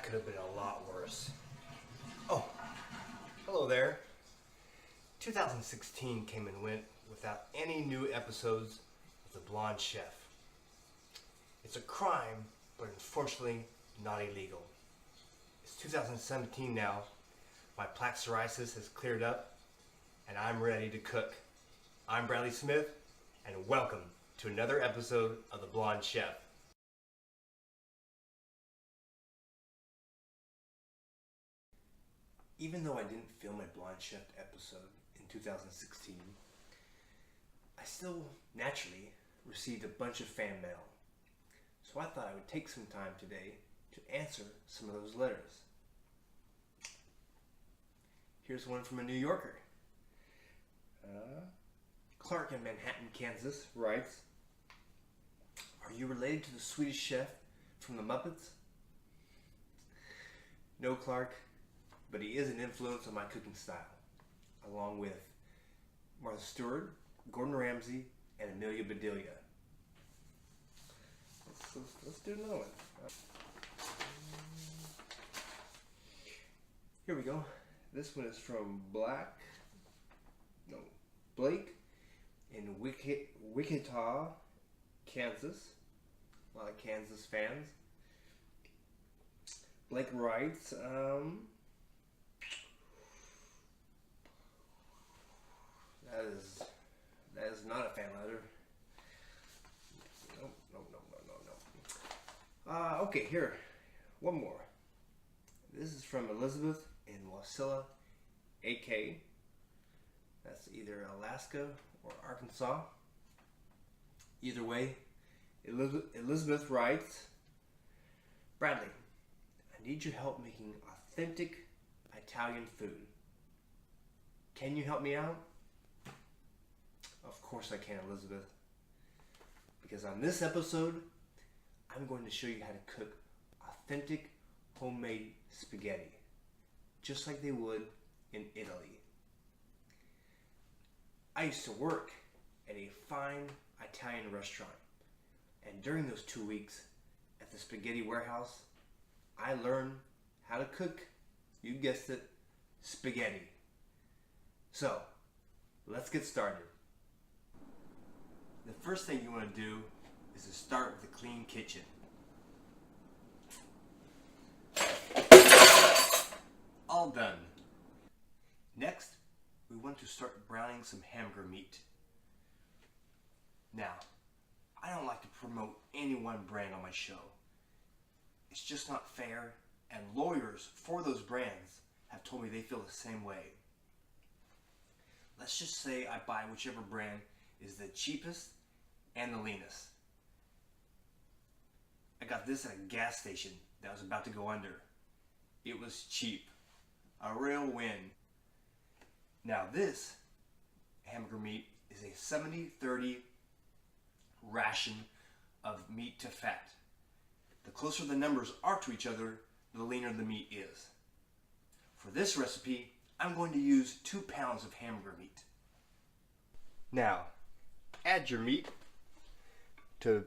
That could have been a lot worse. Oh, hello there. 2016 came and went without any new episodes of The Blonde Chef. It's a crime, but unfortunately not illegal. It's 2017 now. My plaque psoriasis has cleared up, and I'm ready to cook. I'm Bradley Smith, and welcome to another episode of The Blonde Chef. Even though I didn't film a Blonde Chef episode in 2016, I still naturally received a bunch of fan mail. So I thought I would take some time today to answer some of those letters. Here's one from a New Yorker. Clark in Manhattan, Kansas writes, "Are you related to the Swedish chef from the Muppets?" No, Clark, but he is an influence on my cooking style, along with Martha Stewart, Gordon Ramsay, and Amelia Bedelia. Let's do another one. Here we go. This one is from Blake in Wichita, Kansas. A lot of Kansas fans. Blake writes, That is not a fan letter. No. Okay, here. One more. This is from Elizabeth in Wasilla, AK. That's either Alaska or Arkansas. Either way, Elizabeth writes, "Bradley, I need your help making authentic Italian food. Can you help me out?" Of course I can, Elizabeth. Because on this episode, I'm going to show you how to cook authentic homemade spaghetti, just like they would in Italy. I used to work at a fine Italian restaurant, and during those 2 weeks at the spaghetti warehouse, I learned how to cook, you guessed it, spaghetti. So, let's get started. The first thing you want to do is to start with a clean kitchen. All done. Next, we want to start browning some hamburger meat. Now, I don't like to promote any one brand on my show. It's just not fair, and lawyers for those brands have told me they feel the same way. Let's just say I buy whichever brand is the cheapest and the leanest. I got this at a gas station that was about to go under. It was cheap. A real win. Now this hamburger meat is a 70-30 ration of meat to fat. The closer the numbers are to each other, the leaner the meat is. For this recipe, I'm going to use 2 pounds of hamburger meat. Now, add your meat to a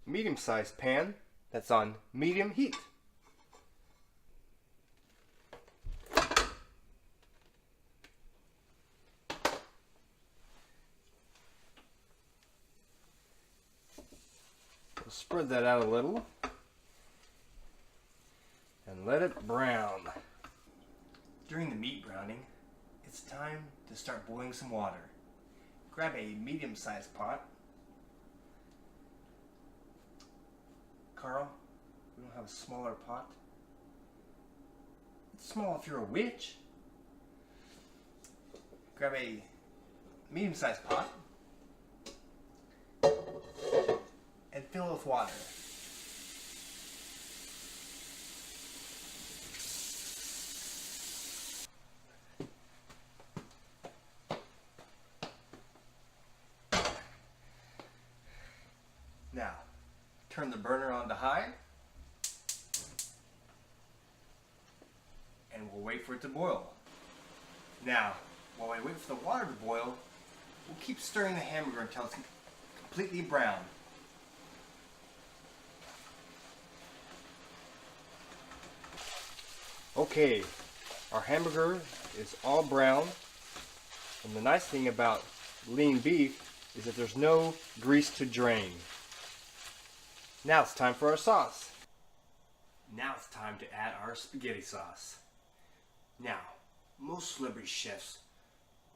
medium-sized pan that's on medium heat. We'll spread that out a little and let it brown. During the meat browning, it's time to start boiling some water. Grab a medium-sized pot. Carl, we don't have a smaller pot. It's small if you're a witch. Grab a medium-sized pot and fill it with water. Now, turn the burner on to high, and we'll wait for it to boil. Now, while we wait for the water to boil, we'll keep stirring the hamburger until it's completely brown. Okay, our hamburger is all brown. And the nice thing about lean beef is that there's no grease to drain. Now it's time for our sauce. Now it's time to add our spaghetti sauce. Now, most celebrity chefs,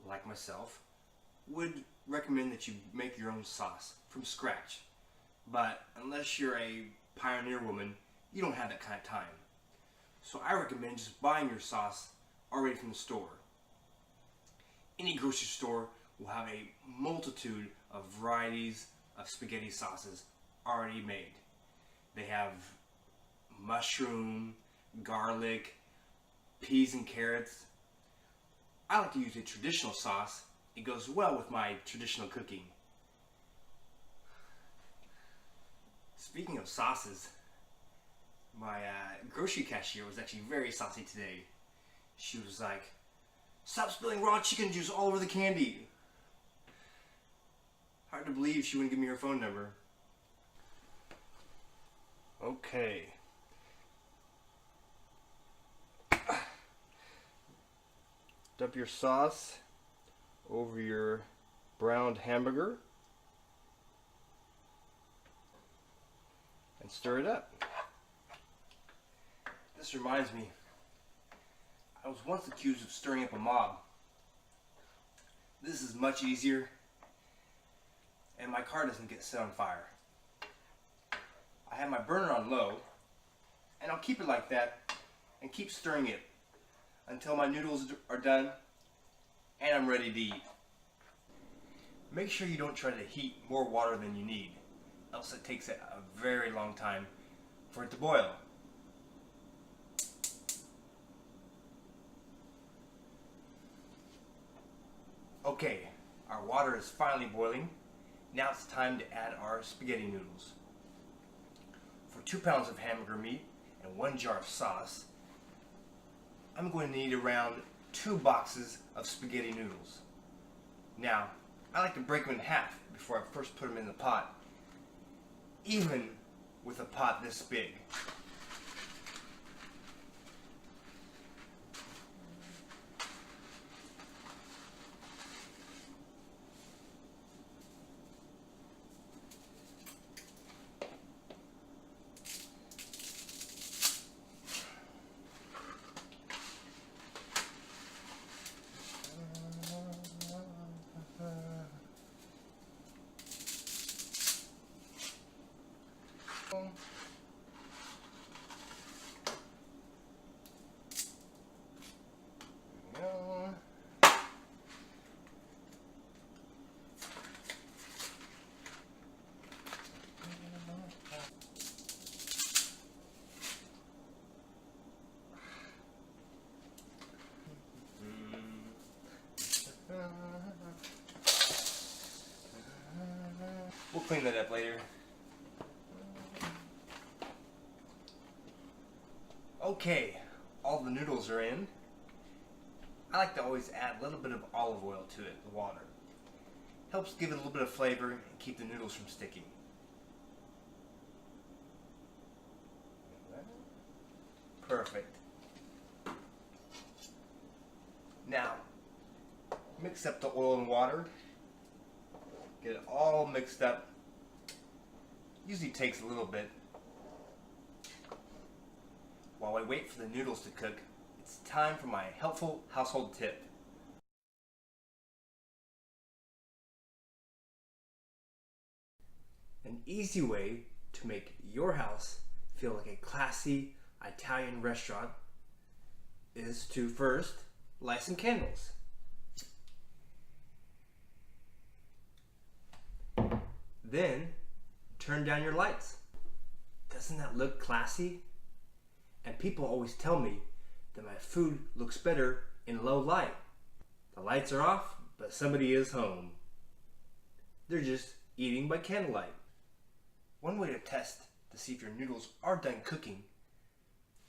like myself, would recommend that you make your own sauce from scratch. But unless you're a pioneer woman, you don't have that kind of time. So I recommend just buying your sauce already from the store. Any grocery store will have a multitude of varieties of spaghetti sauces already made. They have mushroom, garlic, peas and carrots. I like to use a traditional sauce. It goes well with my traditional cooking. Speaking of sauces, my grocery cashier was actually very saucy today. She was like, "Stop spilling raw chicken juice all over the candy." Hard to believe she wouldn't give me her phone number. Okay. Dump your sauce over your browned hamburger and stir it up. This reminds me, I was once accused of stirring up a mob. This is much easier, and my car doesn't get set on fire. I have my burner on low, and I'll keep it like that and keep stirring it until my noodles are done and I'm ready to eat. Make sure you don't try to heat more water than you need, else it takes a very long time for it to boil. Okay, our water is finally boiling. Now it's time to add our spaghetti noodles. For 2 pounds of hamburger meat and 1 jar of sauce, I'm going to need around 2 boxes of spaghetti noodles. Now, I like to break them in half before I first put them in the pot, even with a pot this big. We'll clean that up later. Okay, all the noodles are in. I like to always add a little bit of olive oil to it, the water. Helps give it a little bit of flavor and keep the noodles from sticking. Perfect. Now, mix up the oil and water. Get it all mixed up. Usually takes a little bit. While I wait for the noodles to cook, it's time for my helpful household tip. An easy way to make your house feel like a classy Italian restaurant is to first light some candles. Then turn down your lights. Doesn't that look classy? And people always tell me that my food looks better in low light. The lights are off, but somebody is home. They're just eating by candlelight. One way to test to see if your noodles are done cooking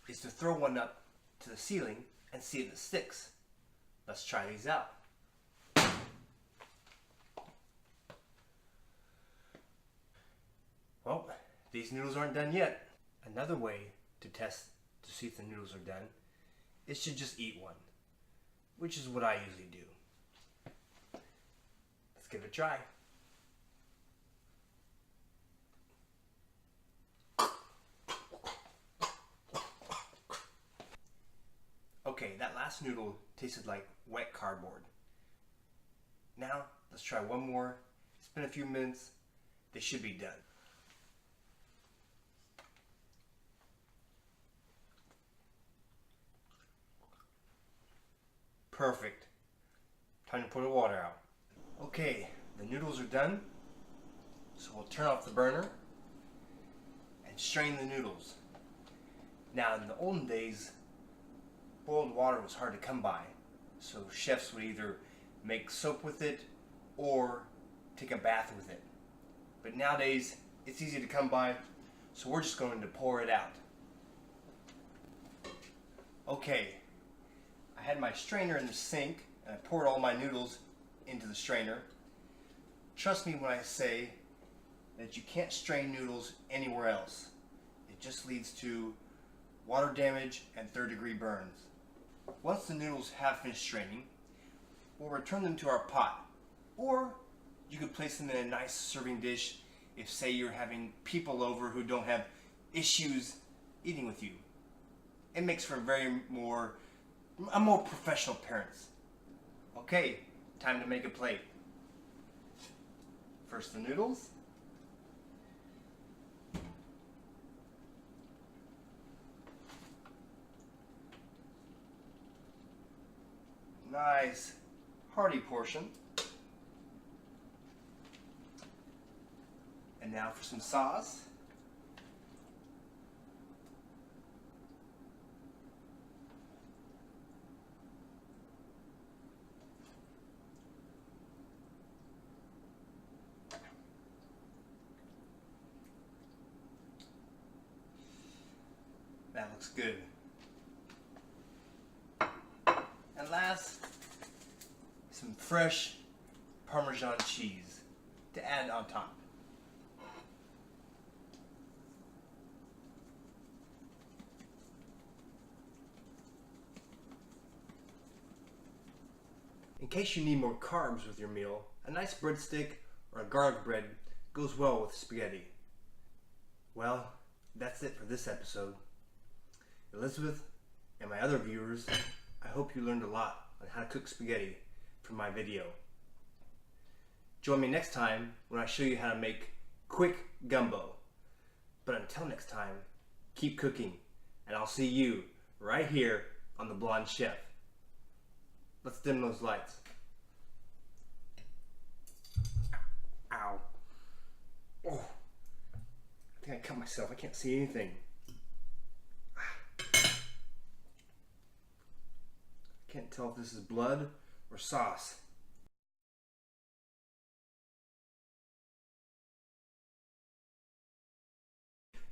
is to throw one up to the ceiling and see if it sticks. Let's try these out. Well, these noodles aren't done yet. Another way to test to see if the noodles are done it should just eat one, which is what I usually do. Let's give it a try. Okay, that last noodle tasted like wet cardboard. Now, let's try one more. It's been a few minutes. They should be done. Perfect. Time to pour the water out. Okay, the noodles are done. So we'll turn off the burner and strain the noodles. Now, in the olden days, boiled water was hard to come by. So chefs would either make soap with it or take a bath with it. But nowadays, it's easy to come by, so we're just going to pour it out. Okay, I had my strainer in the sink, and I poured all my noodles into the strainer. Trust me when I say that you can't strain noodles anywhere else. It just leads to water damage and third-degree burns. Once the noodles have finished straining, we'll return them to our pot, or you could place them in a nice serving dish if, say, you're having people over who don't have issues eating with you. It makes for a more professional appearance. Okay, time to make a plate. First the noodles. Nice hearty portion. And now for some sauce. That looks good. And last, some fresh Parmesan cheese to add on top. In case you need more carbs with your meal, a nice breadstick or a garlic bread goes well with spaghetti. Well, that's it for this episode. Elizabeth and my other viewers, I hope you learned a lot on how to cook spaghetti from my video. Join me next time when I show you how to make quick gumbo. But until next time, keep cooking, and I'll see you right here on The Blonde Chef. Let's dim those lights. Ow. Oh. I think I cut myself. I can't see anything. I can't tell if this is blood or sauce.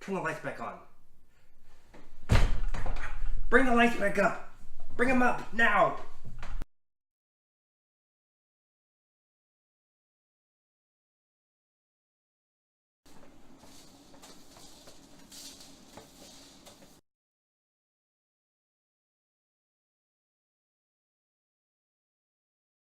Turn the lights back on. Bring the lights back up. Bring them up now.